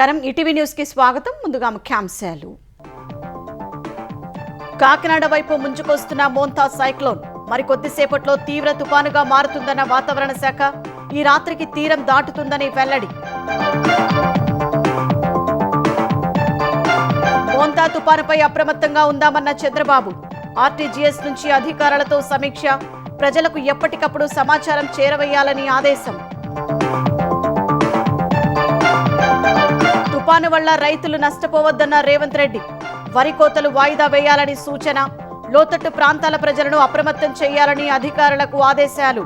నమస్కారం ETV news కి స్వాగతం. ముందుగా ముఖ్యాంశాలు. కాకినాడ వైపు ముంచుకొస్తున్న మోంతా సైక్లోన్ మరికొద్దిసేపట్లో తీవ్ర తుపానుగా మారుతుందన్న వాతావరణ శాఖ. ఈ రాత్రికి తీరం దాటుతుందని వెల్లడి. మోంతా తుపానుపై అప్రమత్తంగా ఉందామన్న చంద్రబాబు. ఆర్టీజీఎస్ నుంచి అధికారులతో సమీక్ష. ప్రజలకు ఎప్పటికప్పుడు సమాచారం చేరవేయాలని ఆదేశం. తుపాను వల్ల రైతులు నష్టపోవద్దన్న రేవంత్ రెడ్డి. వరి కోతలు వాయిదా వేయాలని సూచన. లోతట్టు ప్రాంతాల ప్రజలను అప్రమత్తం చేయాలని అధికారులకు ఆదేశాలు.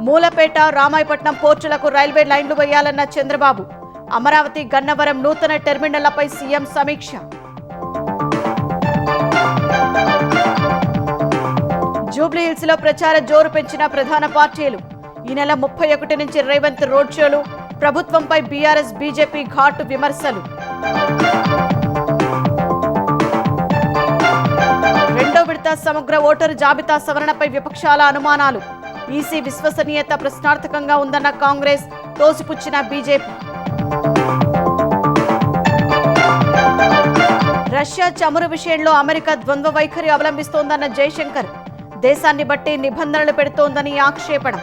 మూలపేట, రామాయపట్నం పోర్టులకు రైల్వే లైన్లు వేయాలన్న చంద్రబాబు. అమరావతి, గన్నవరం నూతన టెర్మినళ్లపై సీఎం సమీక్ష. జూబ్లీహిల్స్ లో ప్రచార జోరు పెంచిన ప్రధాన పార్టీలు. ఈ నెల 31 నుంచి రేవంత్ రోడ్ షోలు. ప్రభుత్వంపై బీఆర్ఎస్, బీజేపీ ఘాటు విమర్శలు. రెండో విడత సమగ్ర ఓటరు జాబితా సవరణపై విపక్షాల అనుమానాలు. ఈసీ విశ్వసనీయత ప్రశ్నార్థకంగా ఉందన్న కాంగ్రెస్, తోసిపుచ్చిన బీజేపీ. రష్యా చమురు విషయంలో అమెరికా ద్వంద్వ వైఖరి అవలంబిస్తోందన్న జైశంకర్. దేశాన్ని బట్టి నిబంధనలు పెడుతోందని ఆక్షేపణ.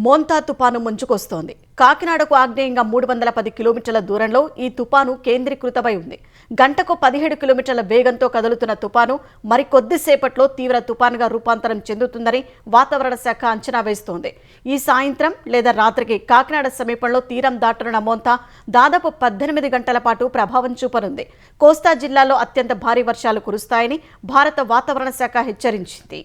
మోంతా తుపాను ముంచుకొస్తోంది. కాకినాడకు ఆగ్నేయంగా 310 కిలోమీటర్ల దూరంలో ఈ తుపాను కేంద్రీకృతమై ఉంది. గంటకు 17 కిలోమీటర్ల వేగంతో కదులుతున్న తుపాను మరికొద్దిసేపట్లో తీవ్ర తుపానుగా రూపాంతరం చెందుతుందని వాతావరణ శాఖ అంచనా వేస్తోంది. ఈ సాయంత్రం లేదా రాత్రికి కాకినాడ సమీపంలో తీరం దాటనున్న మోంతా దాదాపు 18 గంటల పాటు ప్రభావం చూపనుంది. కోస్తా జిల్లాలో అత్యంత భారీ వర్షాలు కురుస్తాయని భారత వాతావరణ శాఖ హెచ్చరించింది.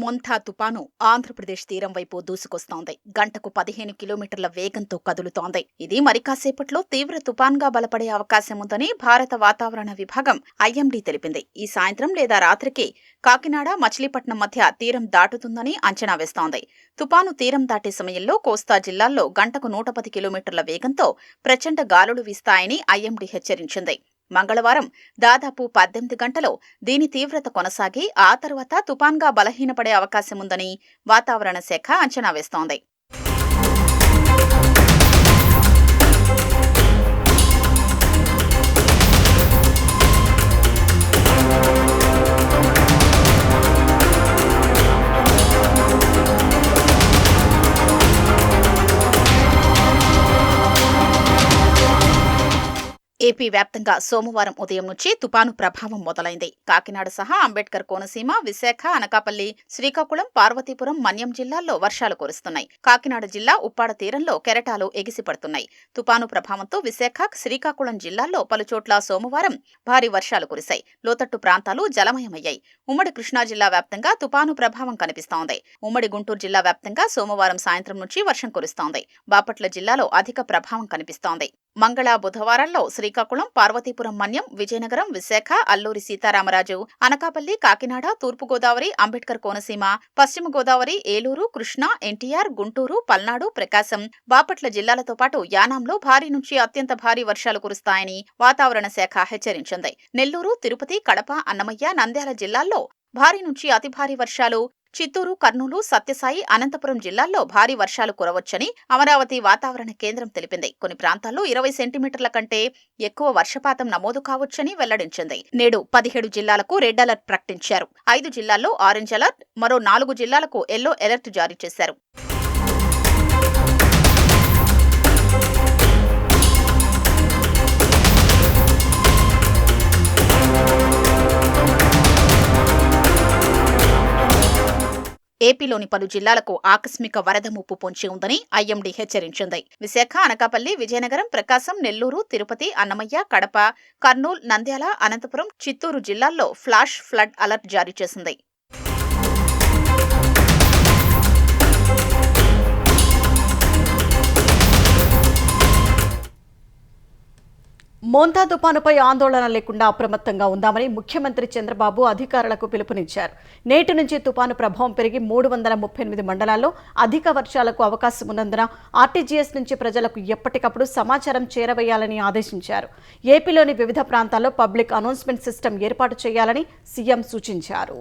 మోంతా తుపాను ఆంధ్రప్రదేశ్ తీరం వైపు దూసుకొస్తోంది. గంటకు 15 కిలోమీటర్ల వేగంతో కదులుతోంది. ఇది మరి కాసేపట్లో తీవ్ర తుపాన్గా బలపడే అవకాశం ఉందని భారత వాతావరణ విభాగం ఐఎండీ తెలిపింది. ఈ సాయంత్రం లేదా రాత్రికి కాకినాడ, మచిలీపట్నం మధ్య తీరం దాటుతుందని అంచనా వేస్తోంది. తుపాను తీరం దాటే సమయంలో కోస్తా జిల్లాల్లో గంటకు 110 కిలోమీటర్ల వేగంతో ప్రచండ గాలులు వీస్తాయని ఐఎండీ హెచ్చరించింది. మంగళవారం దాదాపు 18 గంటలో దీని తీవ్రత కొనసాగి ఆ తర్వాత తుపాన్గా బలహీనపడే అవకాశముందని వాతావరణ శాఖ అంచనా వేస్తోంది. ఏపీ వ్యాప్తంగా సోమవారం ఉదయం నుంచి తుపాను ప్రభావం మొదలైంది. కాకినాడ సహా అంబేద్కర్ కోనసీమ, విశాఖ, అనకాపల్లి, శ్రీకాకుళం, పార్వతీపురం, మన్యం జిల్లాల్లో వర్షాలు కురుస్తున్నాయి. కాకినాడ జిల్లా ఉప్పాడ తీరంలో కెరటాలు ఎగిసిపడుతున్నాయి. తుపాను ప్రభావంతో విశాఖ, శ్రీకాకుళం జిల్లాల్లో పలుచోట్ల సోమవారం భారీ వర్షాలు కురిశాయి. లోతట్టు ప్రాంతాలు జలమయమయ్యాయి. ఉమ్మడి కృష్ణా జిల్లా వ్యాప్తంగా తుపాను ప్రభావం కనిపిస్తోంది. ఉమ్మడి గుంటూరు జిల్లా వ్యాప్తంగా సోమవారం సాయంత్రం నుంచి వర్షం కురుస్తోంది. బాపట్ల జిల్లాలో అధిక ప్రభావం కనిపిస్తోంది. మంగళ, బుధవారాల్లో శ్రీకాకుళం, పార్వతీపురం, మన్యం, విజయనగరం, విశాఖ, అల్లూరి సీతారామరాజు, అనకాపల్లి, కాకినాడ, తూర్పుగోదావరి, అంబేద్కర్ కోనసీమ, పశ్చిమ గోదావరి, ఏలూరు, కృష్ణా, ఎన్టీఆర్, గుంటూరు, పల్నాడు, ప్రకాశం, బాపట్ల జిల్లాలతో పాటు యానాంలో భారీ నుంచి అత్యంత భారీ వర్షాలు కురుస్తాయని వాతావరణ శాఖ హెచ్చరించింది. నెల్లూరు, తిరుపతి, కడప, అన్నమయ్య, నంద్యాల జిల్లాల్లో భారీ నుంచి అతి భారీ వర్షాలు, చిత్తూరు, కర్నూలు, సత్యసాయి, అనంతపురం జిల్లాల్లో భారీ వర్షాలు కురవచ్చని అమరావతి వాతావరణ కేంద్రం తెలిపింది. కొన్ని ప్రాంతాల్లో 20 సెంటీమీటర్ల కంటే ఎక్కువ వర్షపాతం నమోదు కావచ్చని వెల్లడించింది. నేడు 17 జిల్లాలకు రెడ్ అలర్ట్ ప్రకటించారు. 5 జిల్లాల్లో ఆరెంజ్ అలర్ట్, మరో 4 జిల్లాలకు ఎల్లో అలర్ట్ జారీ చేశారు. ఏపీలోని పలు జిల్లాలకు ఆకస్మిక వరద ముప్పు పొంచి ఉందని ఐఎండీ హెచ్చరించింది. విశాఖ, అనకాపల్లి, విజయనగరం, ప్రకాశం, నెల్లూరు, తిరుపతి, అన్నమయ్య, కడప, కర్నూలు, నంద్యాల, అనంతపురం, చిత్తూరు జిల్లాల్లో ఫ్లాష్ ఫ్లడ్ అలర్ట్ జారీ చేసింది. మోంతా తుపానుపై ఆందోళన లేకుండా అప్రమత్తంగా ఉందామని ముఖ్యమంత్రి చంద్రబాబు అధికారులకు పిలుపునిచ్చారు. నేటి నుంచి తుపాను ప్రభావం పెరిగి 338 మండలాల్లో అధిక వర్షాలకు అవకాశం ఉన్నందున ఆర్టీజీఎస్ నుంచి ప్రజలకు ఎప్పటికప్పుడు సమాచారం చేరవేయాలని ఆదేశించారు. ఏపీలోని వివిధ ప్రాంతాల్లో పబ్లిక్ అనౌన్స్మెంట్ సిస్టమ్ ఏర్పాటు చేయాలని సీఎం సూచించారు.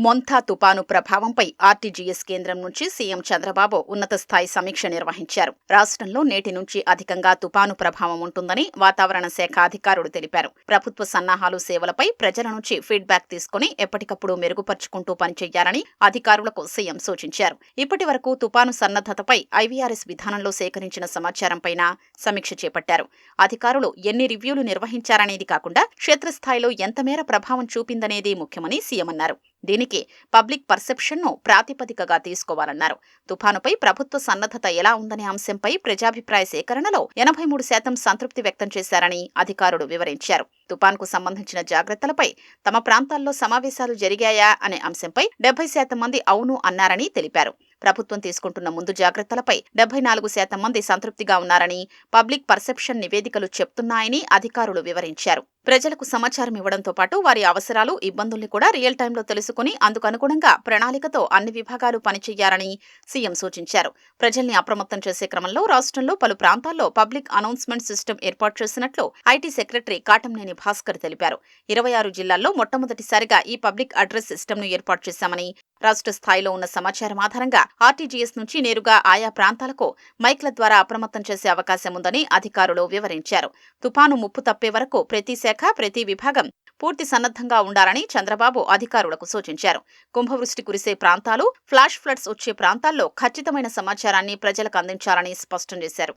మొంతా తుపాను ప్రభావంపై ఆర్టీజీఎస్ కేంద్రం నుంచి సీఎం చంద్రబాబు ఉన్నత స్థాయి సమీక్ష నిర్వహించారు. రాష్ట్రంలో నేటి నుంచి అధికంగా తుపాను ప్రభావం ఉంటుందని వాతావరణ శాఖ అధికారులు తెలిపారు. ప్రభుత్వ సన్నాహాలు సేవలపై ప్రజల నుంచి ఫీడ్బ్యాక్ తీసుకుని ఎప్పటికప్పుడు మెరుగుపరుచుకుంటూ పనిచేయాలని అధికారులకు సీఎం సూచించారు. ఇప్పటి వరకు తుపాను సన్నద్ధతపై ఐవీఆర్ఎస్ విధానంలో సేకరించిన సమాచారంపైన సమీక్ష చేపట్టారు. అధికారులు ఎన్ని రివ్యూలు నిర్వహించారనేది కాకుండా క్షేత్రస్థాయిలో ఎంతమేర ప్రభావం చూపిందనేది ముఖ్యమని సీఎం అన్నారు. దీనికి పబ్లిక్ పర్సెప్షన్ను ప్రాతిపదికగా తీసుకోవాలన్నారు. తుఫానుపై ప్రభుత్వ సన్నద్ధత ఎలా ఉందనే అంశంపై ప్రజాభిప్రాయ సేకరణలో 83% సంతృప్తి వ్యక్తం చేశారని అధికారులు వివరించారు. తుపాన్కు సంబంధించిన జాగ్రత్తలపై తమ ప్రాంతాల్లో సమావేశాలు జరిగాయా అనే అంశంపై 70% మంది అవును అన్నారని తెలిపారు. ప్రభుత్వం తీసుకుంటున్న ముందు జాగ్రత్తలపై 74% మంది సంతృప్తిగా ఉన్నారని పబ్లిక్ పర్సెప్షన్ నివేదికలు చెప్తున్నాయని అధికారులు వివరించారు. ప్రజలకు సమాచారం ఇవ్వడంతో పాటు వారి అవసరాలు, ఇబ్బందుల్ని కూడా రియల్ టైంలో తెలుసుకుని అందుకనుగుణంగా ప్రణాళికతో అన్ని విభాగాలు పనిచేయాలని సీఎం సూచించారు. ప్రజల్ని అప్రమత్తం చేసే క్రమంలో రాష్ట్రంలో పలు ప్రాంతాల్లో పబ్లిక్ అనౌన్స్మెంట్ సిస్టమ్ ఏర్పాటు చేసినట్లు ఐటీ సెక్రటరీ కాటంనేని భాస్కర్ తెలిపారు. 26 జిల్లాల్లో మొట్టమొదటిసారిగా ఈ పబ్లిక్ అడ్రస్ సిస్టమ్ను ఏర్పాటు చేశామని, రాష్ట్ర స్థాయిలో ఉన్న సమాచారం ఆధారంగా ఆర్టీజీఎస్ నుంచి నేరుగా ఆయా ప్రాంతాలకు మైక్ల ద్వారా అప్రమత్తం చేసే అవకాశం ఉందని అధికారులు వివరించారు. తుపాను ముప్పు తప్పే వరకు ప్రతి శాఖ, ప్రతి విభాగం పూర్తి సన్నద్ధంగా ఉండాలని చంద్రబాబు అధికారులకు సూచించారు. కుంభవృష్టి కురిసే ప్రాంతాలు, ఫ్లాష్ ఫ్లడ్స్ వచ్చే ప్రాంతాల్లో ఖచ్చితమైన సమాచారాన్ని ప్రజలకు అందించాలని స్పష్టం చేశారు.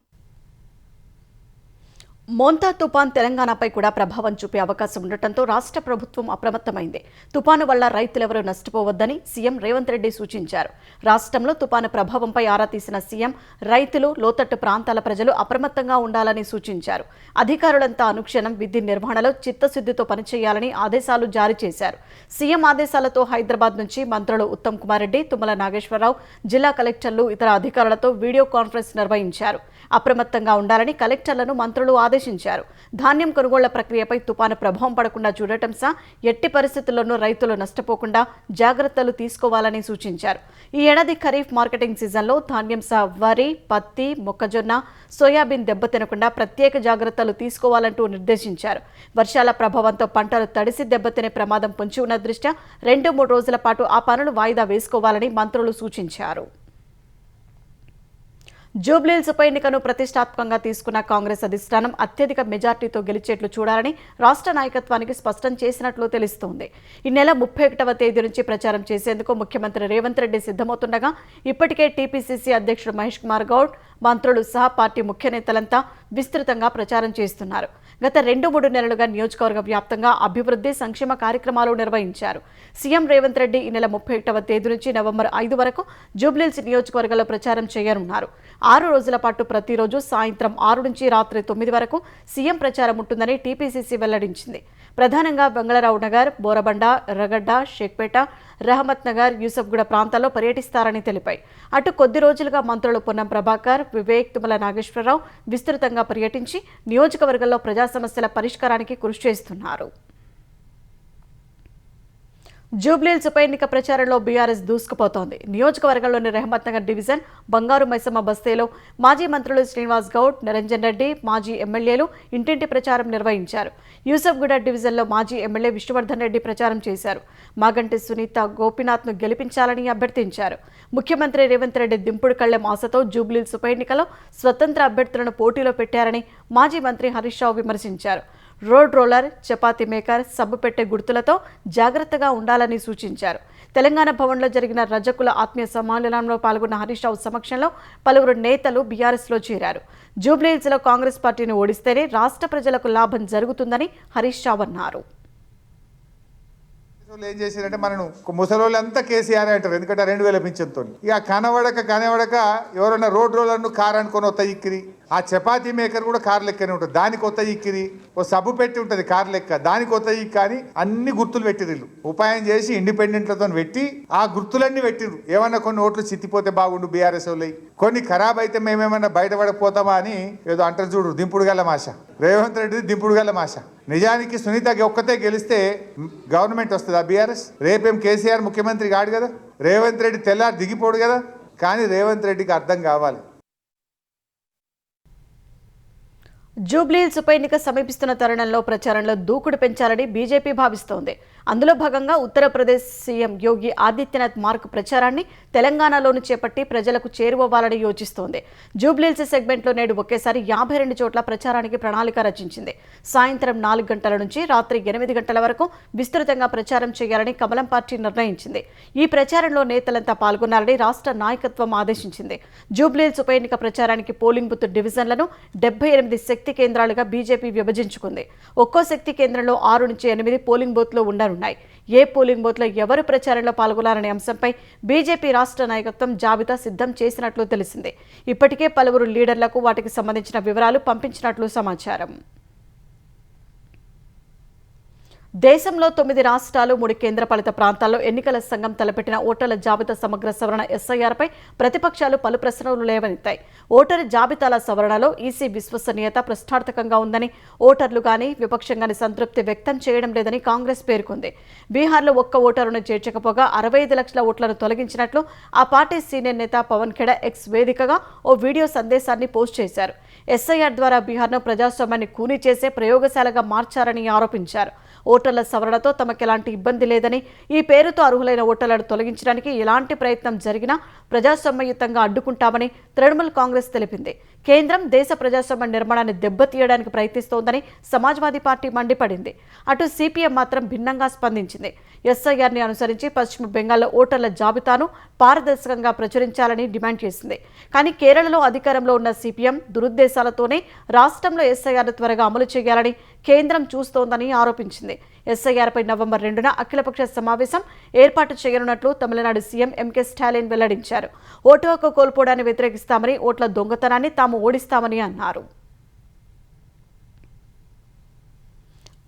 మోంతా తుపాన్ తెలంగాణపై కూడా ప్రభావం చూపే అవకాశం ఉండటంతో రాష్ట్ర ప్రభుత్వం అప్రమత్తమైంది. తుపాను వల్ల రైతులెవరూ నష్టపోవద్దని సీఎం రేవంత్ రెడ్డి సూచించారు. రాష్ట్రంలో తుపాను ప్రభావంపై ఆరా తీసిన సీఎం రైతులు, లోతట్టు ప్రాంతాల ప్రజలు అప్రమత్తంగా ఉండాలని సూచించారు. అధికారులంతా అనుక్షణం విధి నిర్వహణలో చిత్తశుద్ధితో పనిచేయాలని ఆదేశాలు జారీ చేశారు. సీఎం ఆదేశాలతో హైదరాబాద్ నుంచి మంత్రులు ఉత్తమ్ కుమార్ రెడ్డి, తుమ్మల నాగేశ్వరరావు, జిల్లా కలెక్టర్లు, ఇతర అధికారులతో వీడియో కాన్ఫరెన్స్ నిర్వహించారు. అప్రమత్తంగా ఉండాలని కలెక్టర్లను మంత్రులు ఆదేశించారు. ధాన్యం కొనుగోళ్ల ప్రక్రియపై తుపాను ప్రభావం పడకుండా చూడటం సహా ఎట్టి పరిస్థితుల్లోనూ రైతులు నష్టపోకుండా జాగ్రత్తలు తీసుకోవాలని సూచించారు. ఈ ఏడాది ఖరీఫ్ మార్కెటింగ్ సీజన్లో ధాన్యం సహా వరి, పత్తి, మొక్కజొన్న, సోయాబీన్ దెబ్బతినకుండా ప్రత్యేక జాగ్రత్తలు తీసుకోవాలంటూ నిర్దేశించారు. వర్షాల ప్రభావంతో పంటలు తడిసి దెబ్బతినే ప్రమాదం పొంచి ఉన్న దృష్ట్యా 2-3 రోజుల పాటు ఆ పనులు వాయిదా వేసుకోవాలని మంత్రులు సూచించారు. జూబ్లీహిల్స్ ఉప ఎన్నికను ప్రతిష్టాత్మకంగా తీసుకున్న కాంగ్రెస్ అధిష్టానం అత్యధిక మెజార్టీతో గెలిచేట్లు చూడాలని రాష్ట్ర నాయకత్వానికి స్పష్టం చేసినట్లు తెలుస్తోంది. ఈ నెల 31వ తేదీ నుంచి ప్రచారం చేసేందుకు ముఖ్యమంత్రి రేవంత్ రెడ్డి సిద్ధమవుతుండగా ఇప్పటికే టీపీసీసీ అధ్యక్షుడు మహేష్ కుమార్ గౌడ్, మంత్రులు సహా పార్టీ ముఖ్య నేతలంతా విస్తృతంగా ప్రచారం చేస్తున్నారు. గత 2-3 నెలలుగా నియోజకవర్గ వ్యాప్తంగా అభివృద్ధి, సంక్షేమ కార్యక్రమాలు నిర్వహించారు. సీఎం రేవంత్ రెడ్డి ఈ నెల 31వ తేదీ నుంచి నవంబర్ 5 వరకు జూబ్లీహిల్స్ నియోజకవర్గంలో ప్రచారం చేయనున్నారు. 6 రోజుల పాటు ప్రతిరోజు సాయంత్రం 6 నుంచి రాత్రి 9 వరకు సీఎం ప్రచారం ఉంటుందని టీపీసీసీ వెల్లడించింది. ప్రధానంగా బంగళరావు నగర్, బోరబండ, ఎర్రగడ్డ, షేక్పేట, రహమత్ నగర్, యూసఫ్గూడ ప్రాంతాల్లో పర్యటిస్తారని తెలిపాయి. అటు కొద్ది రోజులుగా మంత్రులు పొన్నం ప్రభాకర్, వివేక్, తుమ్మల నాగేశ్వరరావు విస్తృతంగా పర్యటించి నియోజకవర్గంలో ప్రజా సమస్యల పరిష్కారానికి కృషి చేస్తున్నారు. జూబ్లీహిల్స్ ఉప ఎన్నిక ప్రచారంలో బీఆర్ఎస్ దూసుకుపోతోంది. నియోజకవర్గంలోని రెహమత్ నగర్ డివిజన్ బంగారు మైసమ్మ బస్తీలో మాజీ మంత్రులు శ్రీనివాస్ గౌడ్, నిరంజన్ రెడ్డి, మాజీ ఎమ్మెల్యేలు ఇంటింటి ప్రచారం నిర్వహించారు. యూసఫ్గూడ డివిజన్లో మాజీ ఎమ్మెల్యే విష్ణువర్ధన్ రెడ్డి ప్రచారం చేశారు. మాగంటి సునీత గోపీనాథ్ను గెలిపించాలని అభ్యర్థించారు. ముఖ్యమంత్రి రేవంత్ రెడ్డి దింపుడు కళ్లెం ఆశతో జూబ్లీహిల్స్ ఉప ఎన్నికలో స్వతంత్ర అభ్యర్థులను పోటీలో పెట్టారని మాజీ మంత్రి హరీష్ రావు విమర్శించారు. రోడ్ రోలర్, చపాతీ మేకర్, సబ్బు పెట్టే గుర్తులతో జాగ్రత్తగా ఉండాలని సూచించారు. తెలంగాణ భవన్లో జరిగిన రజకుల ఆత్మీయ సమ్మేళనంలో పాల్గొన్న హరీష్ రావు సమక్షంలో పలువురు నేతలు బీఆర్ఎస్లో చేరారు. జూబ్లీహిల్స్లో కాంగ్రెస్ పార్టీని ఓడిస్తేనే రాష్ట్ర ప్రజలకు లాభం జరుగుతుందని హరీష్ రావు అన్నారు. ఏం చేశారంటే మనను ముసలోళ్ళంతా కేసీఆర్ అంటారు, ఎందుకంటే 2000 పింఛన్తో ఇక కనబడక ఎవరన్నా రోడ్ రోలర్ను కారు అనుకొని వస్తాయి ఇక్కిరి ఆ చపాతీ మేకర్ కూడా కారు లెక్కనే ఉంటుంది. దానికి కొత్త ఇక్కిరి ఓ సబ్బు పెట్టి ఉంటుంది కారు లెక్క, దానికి కొత్త ఇక్కి కానీ అన్ని గుర్తులు పెట్టిరు. ఉపాయం చేసి ఇండిపెండెంట్లతో పెట్టి ఆ గుర్తులన్నీ పెట్టిరు. ఏమన్నా కొన్ని ఓట్లు చిత్తిపోతే బాగుండు బీఆర్ఎస్ వాళ్ళు, కొన్ని ఖరాబ్ అయితే మేమేమన్నా బయటపడకపోతామా అని ఏదో అంటారు చూడు, దింపుడు గల్ల మాష. రేవంత్ రెడ్డి దింపుడు గల్ల మాష. నిజానికి సునీతకి ఒక్కతే గెలిస్తే గవర్నమెంట్ వస్తుందా బీఆర్ఎస్? రేపేం కేసీఆర్ ముఖ్యమంత్రి కాడు కదా, రేవంత్ రెడ్డి తెల్లారి దిగిపోడు కదా. కానీ రేవంత్ రెడ్డికి అర్థం కావాలి. జూబ్లీహిల్స్ ఉప ఎన్నిక సమీపిస్తున్న తరుణంలో ప్రచారంలో దూకుడు పెంచాలని బీజేపీ భావిస్తోంది. అందులో భాగంగా ఉత్తరప్రదేశ్ సీఎం యోగి ఆదిత్యనాథ్ మార్క్ ప్రచారాన్ని తెలంగాణలోనూ చేపట్టి ప్రజలకు చేరువవ్వాలని యోచిస్తోంది. జూబ్లీహిల్స్ సెగ్మెంట్లో నేడు ఒకేసారి 52 చోట్ల ప్రచారానికి ప్రణాళిక రచించింది. సాయంత్రం 4 గంటల నుంచి రాత్రి 8 గంటల వరకు విస్తృతంగా ప్రచారం చేయాలని కమలం పార్టీ నిర్ణయించింది. ఈ ప్రచారంలో నేతలంతా పాల్గొన్నారని రాష్ట్ర నాయకత్వం ఆదేశించింది. జూబ్లీహిల్స్ ఉప ఎన్నిక ప్రచారానికి పోలింగ్ బూత్ డివిజన్లను 78 శక్తి కేంద్రాలుగా బీజేపీ విభజించుకుంది. ఒక్కో శక్తి కేంద్రంలో 6 నుంచి 8 పోలింగ్ బూత్లు ఉండనున్నాయి. ఏ పోలింగ్ బూత్లో ఎవరు ప్రచారంలో పాల్గొనాలనే అంశంపై బీజేపీ రాష్ట్ర నాయకత్వం జాబితా సిద్ధం చేసినట్లు తెలిసింది. ఇప్పటికే పలువురు లీడర్లకు వాటికి సంబంధించిన వివరాలు పంపించినట్లు సమాచారం. దేశంలో 9 రాష్ట్రాలు 3 కేంద్రపాలిత ప్రాంతాల్లో ఎన్నికల సంఘం తలపెట్టిన ఓటర్ల జాబితా సమగ్ర సవరణ ఎస్ఐఆర్పై ప్రతిపక్షాలు పలు ప్రశ్నలు లేవనెత్తాయి. ఓటరు జాబితాల సవరణలో ఈసీ విశ్వసనీయత ప్రశ్నార్థకంగా ఉందని, ఓటర్లు గానీ విపక్షం గానీ సంతృప్తి వ్యక్తం చేయడం లేదని కాంగ్రెస్ పేర్కొంది. బీహార్లో ఒక్క ఓటరును చేర్చకపోగా 65 లక్షల ఓట్లను తొలగించినట్లు ఆ పార్టీ సీనియర్ నేత పవన్ ఖేడా ఎక్స్ వేదికగా ఓ వీడియో సందేశాన్ని పోస్ట్ చేశారు. ఎస్ఐఆర్ ద్వారా బీహార్ను ప్రజాస్వామ్యాన్ని కూనీ చేసే ప్రయోగశాలగా మార్చారని ఆరోపించారు. ఓటర్ల సవరణతో తమకెలాంటి ఇబ్బంది లేదని, ఈ పేరుతో అర్హులైన ఓటర్లను తొలగించడానికి ఎలాంటి ప్రయత్నం జరిగినా ప్రజాస్వామ్యయుతంగా అడ్డుకుంటామని తృణమూల్ కాంగ్రెస్ తెలిపింది. కేంద్రం దేశ ప్రజాస్వామ్య నిర్మాణాన్ని దెబ్బతీయడానికి ప్రయత్నిస్తోందని సమాజ్వాదీ పార్టీ మండిపడింది. అటు సిపిఎం మాత్రం భిన్నంగా స్పందించింది. ఎస్ఐఆర్ని అనుసరించి పశ్చిమ బెంగాల్లో ఓటర్ల జాబితాను పారదర్శకంగా ప్రచురించాలని డిమాండ్ చేసింది. కానీ కేరళలో అధికారంలో ఉన్న సిపిఎం దురుద్దేశాలతోనే రాష్ట్రంలో ఎస్ఐఆర్ను త్వరగా అమలు చేయాలని కేంద్రం చూస్తోందని ఆరోపించింది. ఎస్ఐఆర్పై నవంబర్ 2న అఖిలపక్ష సమావేశం ఏర్పాటు చేయనున్నట్లు తమిళనాడు సీఎం ఎంకే స్టాలిన్ వెల్లడించారు. ఓటు హక్కు కోల్పోవడాన్ని వ్యతిరేకిస్తామని, ఓట్ల దొంగతనాన్ని తాము ఓడిస్తామని అన్నారు.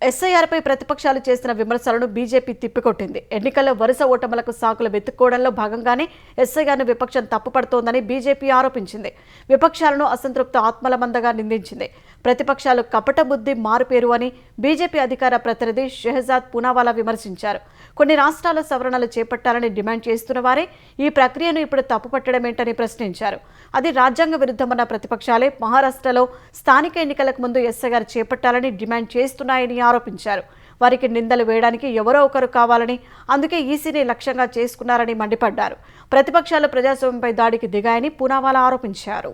ఎస్ఐఆర్పై ప్రతిపక్షాలు చేసిన విమర్శలను బీజేపీ తిప్పికొట్టింది. ఎన్నికల్లో వరుస ఓటములకు సాకులు వెతుక్కోవడంలో భాగంగానే ఎస్ఐఆర్ను విపక్షం తప్పుపడుతోందని బీజేపీ ఆరోపించింది. విపక్షాలను అసంతృప్త ఆత్మల మందగా నిందించింది. ప్రతిపక్షాలు కపట బుద్ధి మారుపేరు అని బీజేపీ అధికార ప్రతినిధి షెహజాద్ పూనావాలా విమర్శించారు. కొన్ని రాష్ట్రాల సవరణలు చేపట్టాలని డిమాండ్ చేస్తున్న వారే ఈ ప్రక్రియను ఇప్పుడు తప్పుపట్టడమేంటని ప్రశ్నించారు. అది రాజ్యాంగ విరుద్ధమన్న ప్రతిపక్షాలే మహారాష్ట్రలో స్థానిక ఎన్నికలకు ముందు ఎస్ఐఆర్ చేపట్టాలని డిమాండ్ చేస్తున్నాయని ఆరోపించారు. వారికి నిందలు వేయడానికి ఎవరో ఒకరు కావాలని, అందుకే ఈసీని లక్ష్యంగా చేసుకున్నారని మండిపడ్డారు. ప్రతిపక్షాలు ప్రజాస్వామ్యంపై దాడికి దిగాయని పూనావాలా ఆరోపించారు.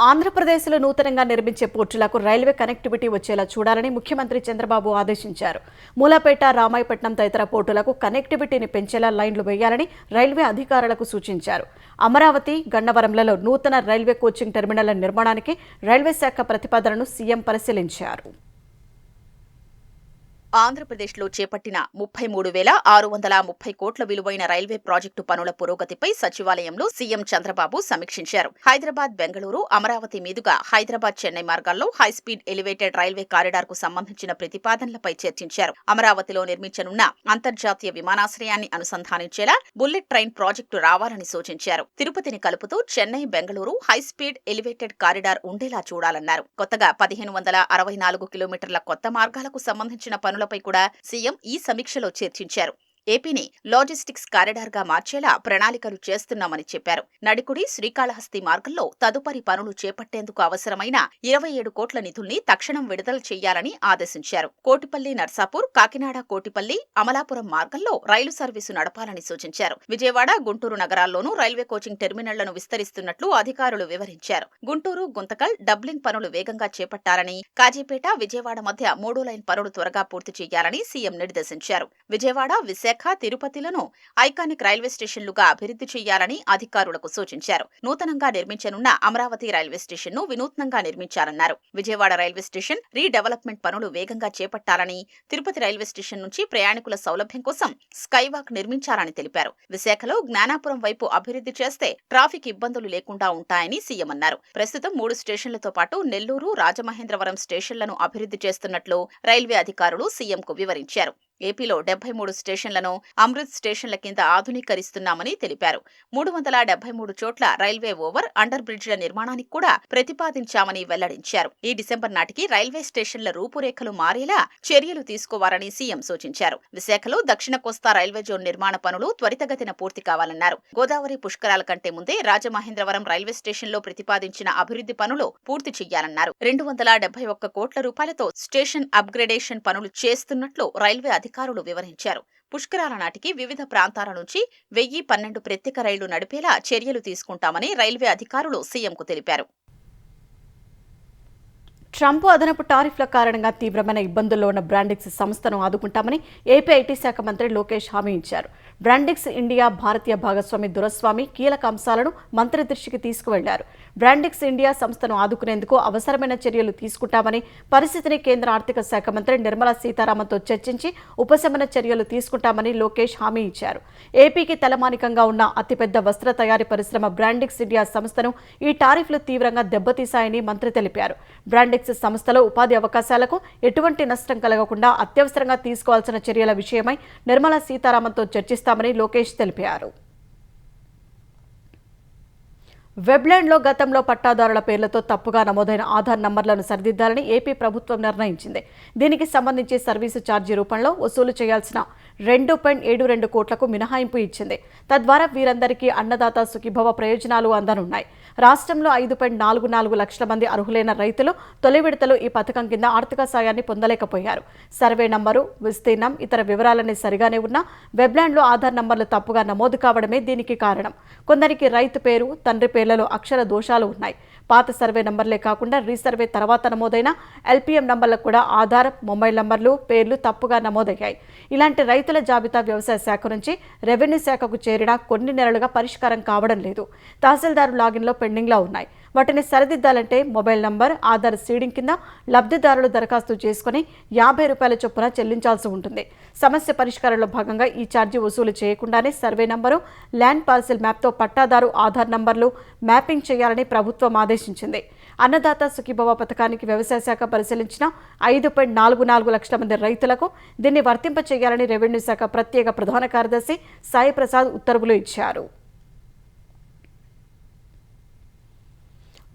ఆంధ్రప్రదేశ్లో నూతనంగా నిర్మించే పోర్టులకు రైల్వే కనెక్టివిటీ వచ్చేలా చూడాలని ముఖ్యమంత్రి చంద్రబాబు ఆదేశించారు. మూలపేట, రామాయపట్నం తదితర పోర్టులకు కనెక్టివిటీని పెంచేలా లైన్లు వేయాలని రైల్వే అధికారులకు సూచించారు. అమరావతి, గన్నవరంలలో నూతన రైల్వే కోచింగ్ టెర్మినళ్ల నిర్మాణానికి రైల్వే శాఖ ప్రతిపాదనను సీఎం పరిశీలించారు. ఆంధ్రప్రదేశ్లో చేపట్టిన 33,630 కోట్ల విలువైన రైల్వే ప్రాజెక్టు పనుల పురోగతిపై సచివాలయంలో సీఎం చంద్రబాబు సమీక్షించారు. హైదరాబాద్, బెంగళూరు, అమరావతి మీదుగా హైదరాబాద్, చెన్నై మార్గాల్లో హైస్పీడ్ ఎలివేటెడ్ రైల్వే కారిడార్ కు సంబంధించిన ప్రతిపాదనలపై చర్చించారు. అమరావతిలో నిర్మించనున్న అంతర్జాతీయ విమానాశ్రయాన్ని అనుసంధానించేలా బుల్లెట్ ట్రైన్ ప్రాజెక్టు రావాలని సూచించారు. తిరుపతిని కలుపుతూ Chennai, Bengaluru high speed elevated corridor ఉండేలా చూడాలన్నారు. కొత్తగా 1564 కిలోమీటర్ల కొత్త మార్గాలకు సంబంధించిన పనులపై కూడా సీఎం ఈ సమీక్షలో చర్చించారు. ఏపీని లాజిస్టిక్స్ కారిడార్ గా మార్చేలా ప్రణాళికలు చేస్తున్నామని చెప్పారు. నడికుడి, శ్రీకాళహస్తి మార్గంలో తదుపరి పనులు చేపట్టేందుకు అవసరమైన 27 కోట్ల నిధుల్ని తక్షణం విడుదల చేయాలని ఆదేశించారు. కోటిపల్లి, నర్సాపూర్, కాకినాడ, కోటిపల్లి, అమలాపురం మార్గంలో రైలు సర్వీసు నడపాలని సూచించారు. విజయవాడ, గుంటూరు నగరాల్లోనూ రైల్వే కోచింగ్ టెర్మినళ్లను విస్తరిస్తున్నట్లు అధికారులు వివరించారు. గుంటూరు, గుంతకల్, డబ్లింగ్ పనులు వేగంగా చేపట్టాలని, కాజీపేట, విజయవాడ మధ్య 3 లైన్ పనులు త్వరగా పూర్తి చేయాలని సీఎం నిర్దేశించారు. విజయవాడ, విశాఖ, విశాఖ, తిరుపతిలను ఐకానిక్ రైల్వే స్టేషన్లుగా అభివృద్ధి చేయాలని అధికారులకు సూచించారు. నూతనంగా నిర్మించనున్న అమరావతి రైల్వే స్టేషన్ను వినూత్నంగా నిర్మించారన్నారు. విజయవాడ రైల్వే స్టేషన్ రీడెవలప్మెంట్ పనులు వేగంగా చేపట్టాలని, తిరుపతి రైల్వే స్టేషన్ నుంచి ప్రయాణికుల సౌలభ్యం కోసం స్కైవాక్ నిర్మించాలని తెలిపారు. విశాఖలో జ్ఞానాపురం వైపు అభివృద్ధి చేస్తే ట్రాఫిక్ ఇబ్బందులు లేకుండా ఉంటాయని సీఎం అన్నారు. ప్రస్తుతం 3 స్టేషన్లతో పాటు నెల్లూరు, రాజమహేంద్రవరం స్టేషన్లను అభివృద్ధి చేస్తున్నట్లు రైల్వే అధికారులు సీఎంకు వివరించారు. ఏపీలో 73 స్టేషన్లను అమృత్ స్టేషన్ల కింద ఆధునీకరిస్తున్నామని తెలిపారు. 373 చోట్ల రైల్వే ఓవర్, అండర్ బ్రిడ్జ్ల నిర్మాణానికి కూడా ప్రతిపాదించామని వెల్లడించారు. ఈ డిసెంబర్ నాటికి రైల్వే స్టేషన్ల రూపురేఖలు మారేలా చర్యలు తీసుకోవాలని సీఎం సూచించారు. విశాఖలో దక్షిణ కోస్తా రైల్వే జోన్ నిర్మాణ పనులు త్వరితగతిన పూర్తి కావాలన్నారు. గోదావరి పుష్కరాల కంటే ముందే రాజమహేంద్రవరం రైల్వే స్టేషన్లో ప్రతిపాదించిన అభివృద్ధి పనులు పూర్తి చేయాలన్నారు. 271 కోట్ల రూపాయలతో స్టేషన్ అప్గ్రేడేషన్ పనులు చేస్తున్నట్లు రైల్వే అధికారులు వివరించారు. పుష్కరాల నాటికి వివిధ ప్రాంతాల నుంచి 1012 ప్రత్యేక రైళ్లు నడిపేలా చర్యలు తీసుకుంటామని రైల్వే అధికారులు సీఎంకు తెలిపారు. ట్రంప్ అదనపు టారిఫ్ల కారణంగా తీవ్రమైన ఇబ్బందుల్లో ఉన్న బ్రాండిక్స్ సంస్థను ఆదుకుంటామని ఏపీ ఐటీ శాఖ మంత్రి లోకేష్ హామీ ఇచ్చారు. బ్రాండిక్స్ ఇండియా భారతీయ భాగస్వామి దురస్వామి కీలక అంశాలను మంత్రి దృష్టికి తీసుకువెళ్లారు. బ్రాండిక్స్ ఇండియా సంస్థను ఆదుకునేందుకు అవసరమైన చర్యలు తీసుకుంటామని, పరిస్థితిని కేంద్ర ఆర్థిక శాఖ మంత్రి నిర్మలా సీతారామన్తో చర్చించి ఉపశమన చర్యలు తీసుకుంటామని లోకేష్ హామీ ఇచ్చారు. ఏపీకి తలమానికంగా ఉన్న అతిపెద్ద వస్త్ర తయారీ పరిశ్రమ బ్రాండిక్స్ ఇండియా సంస్థను ఈ టారిఫ్లు తీవ్రంగా దెబ్బతీశాయని మంత్రి తెలిపారు. బ్రాండిక్స్ సంస్థలో ఉపాధి అవకాశాలకు ఎటువంటి నష్టం కలగకుండా అత్యవసరంగా తీసుకోవాల్సిన చర్యల విషయమై నిర్మలా సీతారామన్తో చర్చిస్తామని లోకేష్ తెలిపారు. వెబ్లాండ్లో గతంలో పట్టాదారుల పేర్లతో తప్పుగా నమోదైన ఆధార్ నంబర్లను సరిదిద్దాలని ఏపీ ప్రభుత్వం నిర్ణయించింది. దీనికి సంబంధించి సర్వీసు ఛార్జీ రూపంలో వసూలు చేయాల్సిన 2.72 కోట్లకు మినహాయింపు ఇచ్చింది. తద్వారా వీరందరికీ అన్నదాత సుఖీభవ ప్రయోజనాలు అందనున్నాయి. రాష్ట్రంలో 5.44 లక్షల మంది అర్హులైన రైతులు తొలి విడతలో ఈ పథకం కింద ఆర్థిక సాయాన్ని పొందలేకపోయారు. సర్వే నంబరు, విస్తీర్ణం, ఇతర వివరాలన్నీ సరిగానే ఉన్నా వెబ్లాండ్లో ఆధార్ నంబర్లు తప్పుగా నమోదు కావడమే దీనికి కారణం. కొందరికి రైతు పేరు, తండ్రి పేర్లలో అక్షర దోషాలు ఉన్నాయి. పాత సర్వే నంబర్లే కాకుండా రీసర్వే తర్వాత నమోదైన ఎల్పీఎం నంబర్లకు కూడా ఆధార్, మొబైల్ నంబర్లు, పేర్లు తప్పుగా నమోదయ్యాయి. ఇలాంటి రైతుల జాబితా వ్యవసాయ శాఖ నుంచి రెవెన్యూ శాఖకు చేరిన కొన్ని నెలలుగా పరిష్కారం కావడం లేదు. తహసీల్దారు లాగిన్లో పెండింగ్లో ఉన్నాయి. వాటిని సరిదిద్దాలంటే మొబైల్ నంబర్, ఆధార్ సీడింగ్ కింద లబ్ధిదారులు దరఖాస్తు చేసుకుని 50 రూపాయల చొప్పున చెల్లించాల్సి ఉంటుంది. సమస్య పరిష్కారంలో భాగంగా ఈ ఛార్జీ వసూలు చేయకుండానే సర్వే నంబరు, ల్యాండ్ పార్సిల్ మ్యాప్తో పట్టాదారు ఆధార్ నంబర్లు మ్యాపింగ్ చేయాలని ప్రభుత్వం ఆదేశించింది. అన్నదాత సుఖీభవ పథకానికి వ్యవసాయ శాఖ పరిశీలించిన 5.44 లక్షల మంది రైతులకు దీన్ని వర్తింప చేయాలని రెవెన్యూ శాఖ ప్రత్యేక ప్రధాన కార్యదర్శి సాయి ప్రసాద్ ఉత్తర్వులు ఇచ్చారు.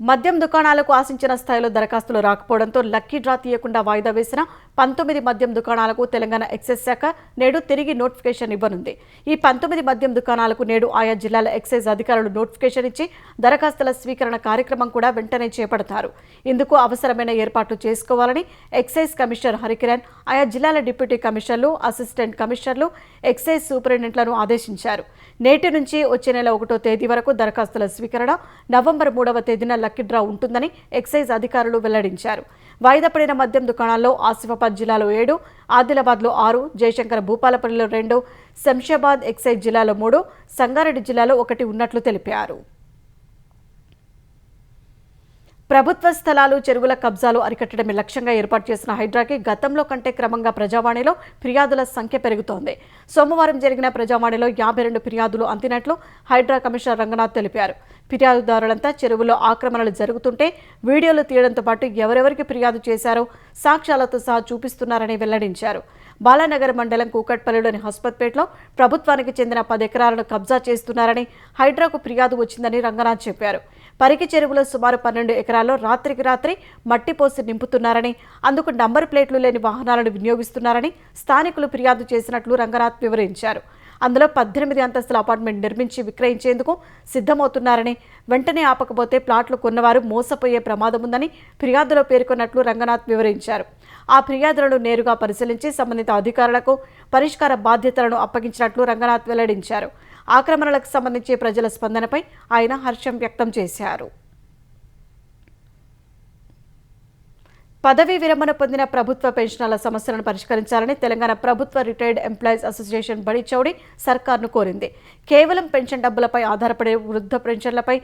మద్యం దుకాణాలకు ఆశించిన స్థాయిలో దరఖాస్తులు రాకపోవడంతో లక్కీ డ్రా తీయకుండా వాయిదా వేసిన 19 మద్యం దుకాణాలకు తెలంగాణ ఎక్సైజ్ శాఖ నేడు తిరిగి నోటిఫికేషన్ ఇవ్వనుంది. ఈ 19 మద్యం దుకాణాలకు నేడు ఆయా జిల్లాల ఎక్సైజ్ అధికారులు నోటిఫికేషన్ ఇచ్చి దరఖాస్తుల స్వీకరణ కార్యక్రమం కూడా వెంటనే చేపడతారు. ఇందుకు అవసరమైన ఏర్పాట్లు చేసుకోవాలని ఎక్సైజ్ కమిషనర్ హరికిరణ్ ఆయా జిల్లాల డిప్యూటీ కమిషనర్లు, అసిస్టెంట్ కమిషనర్లు, ఎక్సైజ్ సూపరింటెండెంట్లను ఆదేశించారు. నేటి నుంచి వచ్చే నెల 1వ తేదీ వరకు దరఖాస్తుల స్వీకరణ, నవంబర్ 3వ తేదీన లక్కీ డ్రా ఉంటుందని ఎక్సైజ్ అధికారులు వెల్లడించారు. వాయిదా పడిన మద్యం దుకాణాల్లో ఆసిఫాబాద్ జిల్లాలో 7, ఆదిలాబాద్లో 6, జయశంకర్ భూపాలపల్లిలో 2, శంషాబాద్ ఎక్సైజ్ జిల్లాలో 3, సంగారెడ్డి జిల్లాలో 1 ఉన్నట్లు తెలిపారు. ప్రభుత్వ స్థలాలు, చెరువుల కబ్జాలు అరికట్టడమే లక్ష్యంగా ఏర్పాటు చేసిన హైడ్రాకి గతంలో కంటే క్రమంగా ప్రజావాణిలో ఫిర్యాదుల సంఖ్య పెరుగుతోంది. సోమవారం జరిగిన ప్రజావాణిలో 52 ఫిర్యాదులు అందినట్లు హైడ్రా కమిషనర్ రంగనాథ్ తెలిపారు. ఫిర్యాదుదారులంతా చెరువులో ఆక్రమణలు జరుగుతుంటే వీడియోలు తీయడంతో పాటు ఎవరెవరికి ఫిర్యాదు చేశారో సాక్ష్యాలతో సహా చూపిస్తున్నారని వెల్లడించారు. బాలానగర్ మండలం కూకట్పల్లిలోని హస్పత్పేటలో ప్రభుత్వానికి చెందిన 10 ఎకరాలను కబ్జా చేస్తున్నారని హైడ్రాకు ఫిర్యాదు వచ్చిందని రంగనాథ్ చెప్పారు. పరికి చెరువులో సుమారు 12 ఎకరాల్లో రాత్రికి రాత్రి మట్టి పోసి నింపుతున్నారని, అందుకు నంబర్ ప్లేట్లు లేని వాహనాలను వినియోగిస్తున్నారని స్థానికులు ఫిర్యాదు చేసినట్లు రంగనాథ్ వివరించారు. అందులో 18 అంతస్తుల అపార్ట్మెంట్ నిర్మించి విక్రయించేందుకు సిద్ధమవుతున్నారని, వెంటనే ఆపకపోతే ప్లాట్లు కొన్నవారు మోసపోయే ప్రమాదం ఉందని ఫిర్యాదులో పేర్కొన్నట్లు రంగనాథ్ వివరించారు. ఆ ఫిర్యాదులను నేరుగా పరిశీలించి సంబంధిత అధికారులకు పరిష్కార బాధ్యతలను అప్పగించినట్లు రంగనాథ్ వెల్లడించారు. ఆక్రమణలకు సంబంధించి ప్రజల స్పందనపై ఆయన హర్షం వ్యక్తం చేశారు. పదవీ విరమణ పొందిన ప్రభుత్వ పెన్షనర్ల సమస్యలను పరిష్కరించాలని తెలంగాణ ప్రభుత్వ రిటైర్డ్ ఎంప్లాయీస్ అసోసియేషన్ బడి చౌడి సర్కార్ను కోరింది. కేవలం పెన్షన్ డబ్బులపై ఆధారపడే వృద్ధ పెన్షన్లపై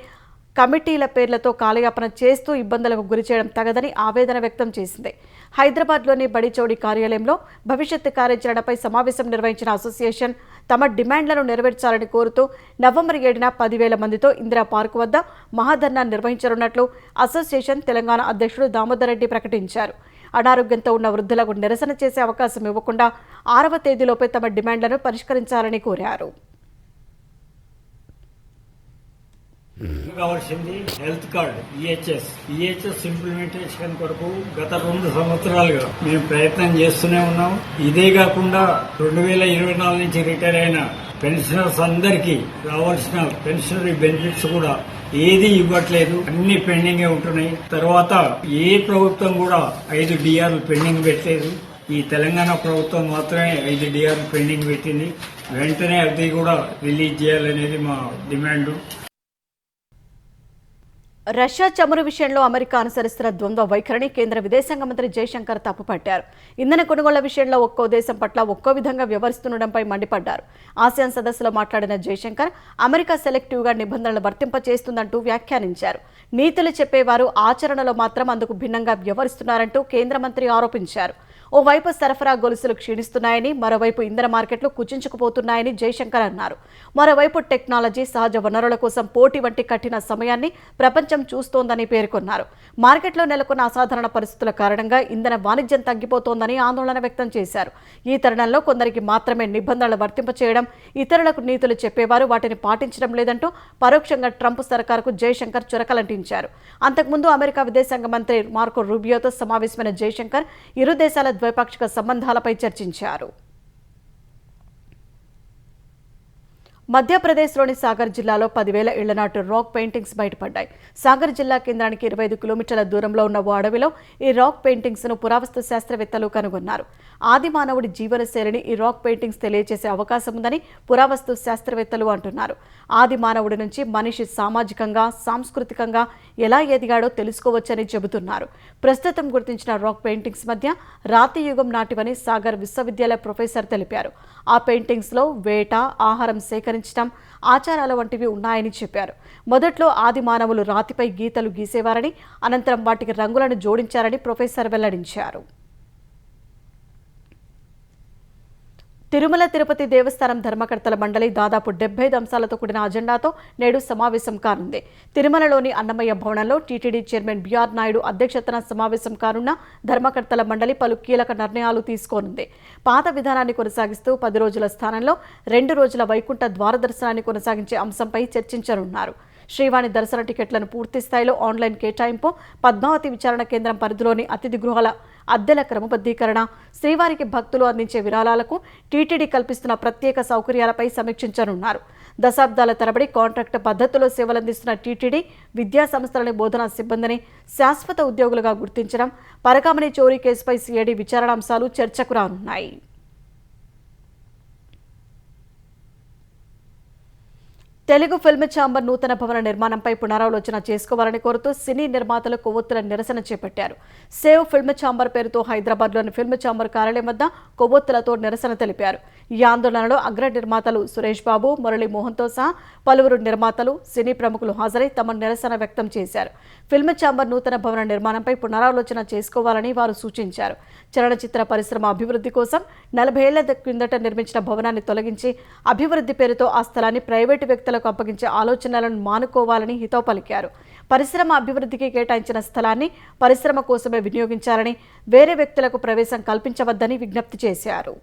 కమిటీల పేర్లతో కాలయాపన చేస్తూ ఇబ్బందులకు గురిచేయడం తగదని ఆవేదన వ్యక్తం చేసింది. హైదరాబాద్లోని బడి చౌడి కార్యాలయంలో భవిష్యత్తు కార్యాచరణపై సమావేశం నిర్వహించిన అసోసియేషన్ తమ డిమాండ్లను నెరవేర్చాలని కోరుతూ నవంబర్ 7న 10,000 మందితో ఇందిరా పార్కు వద్ద మహాధర్నా నిర్వహించనున్నట్లు అసోసియేషన్ తెలంగాణ అధ్యక్షుడు దామోదర్ రెడ్డి ప్రకటించారు. అనారోగ్యంతో ఉన్న వృద్ధులకు నిరసన చేసే అవకాశం ఇవ్వకుండా 6వ తేదీలోపే తమ డిమాండ్లను పరిష్కరించాలని కోరారు. కావాల్సింది హెల్త్ కార్డ్ ఈహెచ్ఎస్ ఇంప్లిమెంటేషన్ కొరకు గత 2 సంవత్సరాలుగా మేము ప్రయత్నం చేస్తూనే ఉన్నాం. ఇదే కాకుండా 2024 నుంచి రిటైర్ అయిన పెన్షనర్స్ అందరికీ రావాల్సిన పెన్షనరీ బెనిఫిట్స్ కూడా ఏది ఇవ్వట్లేదు, అన్ని పెండింగే ఉంటున్నాయి. తర్వాత ఏ ప్రభుత్వం కూడా 5 డిఆర్లు పెండింగ్ పెట్టలేదు. ఈ తెలంగాణ ప్రభుత్వం మాత్రమే 5 డిఆర్లు పెండింగ్ పెట్టింది. వెంటనే అది కూడా రిలీజ్ చేయాలనేది మా డిమాండ్. రష్యా చమురు విషయంలో అమెరికా అనుసరిస్తున్న ద్వంద్వ వైఖరిని కేంద్ర విదేశాంగ మంత్రి జయశంకర్ తప్పుపట్టారు. ఇంధన కొనుగోళ్ల విషయంలో ఒక్కో దేశం పట్ల ఒక్కో విధంగా వ్యవహరిస్తుండడంపై మండిపడ్డారు. ఆసియాన్ సదస్సులో మాట్లాడిన జయశంకర్ అమెరికా సెలెక్టివ్గా నిబంధనలు వర్తింపచేస్తుందంటూ వ్యాఖ్యానించారు. నీతులు చెప్పేవారు ఆచరణలో మాత్రం అందుకు భిన్నంగా వ్యవహరిస్తున్నారంటూ కేంద్ర మంత్రి ఆరోపించారు. ఓవైపు సరఫరా గొలుసులు క్షీణిస్తున్నాయని, మరోవైపు ఇంధన మార్కెట్లు కుచించుకుపోతున్నాయని జయశంకర్ అన్నారు. మరోవైపు టెక్నాలజీ, సహజ వనరుల కోసం పోటీ వంటి కఠిన సమయాన్ని ప్రపంచం చూస్తోందని పేర్కొన్నారు. మార్కెట్లో నెలకొన్న అసాధారణ పరిస్థితుల కారణంగా ఇంధన వాణిజ్యం తగ్గిపోతోందని ఆందోళన వ్యక్తం చేశారు. ఈ తరుణంలో కొందరికి మాత్రమే నిబంధనలు వర్తింపచేయడం, ఇతరులకు నీతులు చెప్పేవారు వాటిని పాటించడం లేదంటూ పరోక్షంగా ట్రంప్ సర్కారుకు జయశంకర్ చురకలంటించారు. అంతకుముందు అమెరికా విదేశాంగ మంత్రి మార్కో రూబియోతో సమావేశమైన జయశంకర్ ఇరు దేశాల ద్వైపాక్షిక సంబంధాలపై చర్చించారు. మధ్యప్రదేశ్లోని సాగర్ జిల్లాలో 10,000 ఇళ్ల నాటు రాక్ పెయింటింగ్స్ బయటపడ్డాయి. సాగర్ జిల్లా కేంద్రానికి 25 కిలోమీటర్ల దూరంలో ఉన్న ఓ అడవిలో ఈ రాక్ పెయింటింగ్స్ ను పురావస్తు శాస్త్రవేత్తలు కనుగొన్నారు. ఆది మానవుడి జీవనశైలిని ఈ రాక్ పెయింటింగ్స్ తెలియజేసే అవకాశం ఉందని పురావస్తు శాస్త్రవేత్తలు అంటున్నారు. ఆది మానవుడి నుంచి మనిషి సామాజికంగా, సాంస్కృతికంగా ఎలా ఎదిగాడో తెలుసుకోవచ్చని చెబుతున్నారు. ప్రస్తుతం గుర్తించిన రాక్ పెయింటింగ్స్ మధ్య రాతి యుగం నాటివని సాగర్ విశ్వవిద్యాలయ ప్రొఫెసర్ తెలిపారు. ఆ పెయింటింగ్స్ లో వేట, ఆహారం సేకరించడం, ఆచారాల వంటివి ఉన్నాయని చెప్పారు. మొదట్లో ఆది మానవులు రాతిపై గీతలు గీసేవారని, అనంతరం వాటికి రంగులను జోడించారని ప్రొఫెసర్ వెల్లడించారు. తిరుమల తిరుపతి దేవస్థానం ధర్మకర్తల మండలి దాదాపు 75 అంశాలతో కూడిన అజెండాతో నేడు సమావేశం కానుంది. తిరుమలలోని అన్నమయ్య భవనంలో టీటీడీ చైర్మన్ బిఆర్ నాయుడు అధ్యక్షతన సమావేశం కానున్న ధర్మకర్తల మండలి పలు కీలక నిర్ణయాలు తీసుకోనుంది. పాత విధానాన్ని కొనసాగిస్తూ 10 రోజుల స్థానంలో 2 రోజుల వైకుంఠ ద్వార దర్శనాన్ని కొనసాగించే అంశంపై చర్చించనున్నారు. శ్రీవాణి దర్శన టికెట్లను పూర్తి స్థాయిలో ఆన్లైన్ కేటాయింపు, పద్మావతి విచారణ కేంద్రం పరిధిలోని అతిథి గృహాల అద్దెల క్రమబద్ధీకరణ, శ్రీవారికి భక్తులు అందించే విరాళాలకు టీటీడీ కల్పిస్తున్న ప్రత్యేక సౌకర్యాలపై సమీక్షించనున్నారు. దశాబ్దాల తరబడి కాంట్రాక్ట్ పద్ధతిలో సేవలందిస్తున్న టీటీడీ విద్యా సంస్థలని బోధనా సిబ్బందిని శాశ్వత ఉద్యోగులుగా గుర్తించడం, పరకామణి చోరీ కేసుపై సిఐడి విచారణ అంశాలు చర్చకు రానున్నాయి. తెలుగు ఫిల్మ్ ఛాంబర్ నూతన భవన నిర్మాణంపై పునరాలోచన చేసుకోవాలని కోరుతూ సినీ నిర్మాతలు కొవ్వొత్తుల నిరసన చేపట్టారు. సేవ్ ఫిల్మ్ ఛాంబర్ పేరుతో హైదరాబాద్లోని ఫిల్మ్ ఛాంబర్ కార్యాలయం వద్ద కొవ్వొత్తులతో నిరసన తెలిపారు. ఈ ఆందోళనలో అగ్ర నిర్మాతలు సురేష్ బాబు, మురళీ మోహన్తో సహా పలువురు నిర్మాతలు, సినీ ప్రముఖులు హాజరై తమ నిరసన వ్యక్తం చేశారు. ఫిల్మ్ ఛాంబర్ నూతన భవన నిర్మాణంపై పునరాలోచన చేసుకోవాలని వారు సూచించారు. చలనచిత్ర పరిశ్రమ అభివృద్ధి కోసం 40 ఏళ్ల కిందట నిర్మించిన భవనాన్ని తొలగించి అభివృద్ధి పేరుతో ఆ స్థలాన్ని ప్రైవేటు వ్యక్తులకు అప్పగించే ఆలోచనలను మానుకోవాలని హితవు పలికారు. పరిశ్రమ అభివృద్ధికి కేటాయించిన స్థలాన్ని పరిశ్రమ కోసమే వినియోగించాలని, వేరే వ్యక్తులకు ప్రవేశం కల్పించవద్దని విజ్ఞప్తి చేశారు.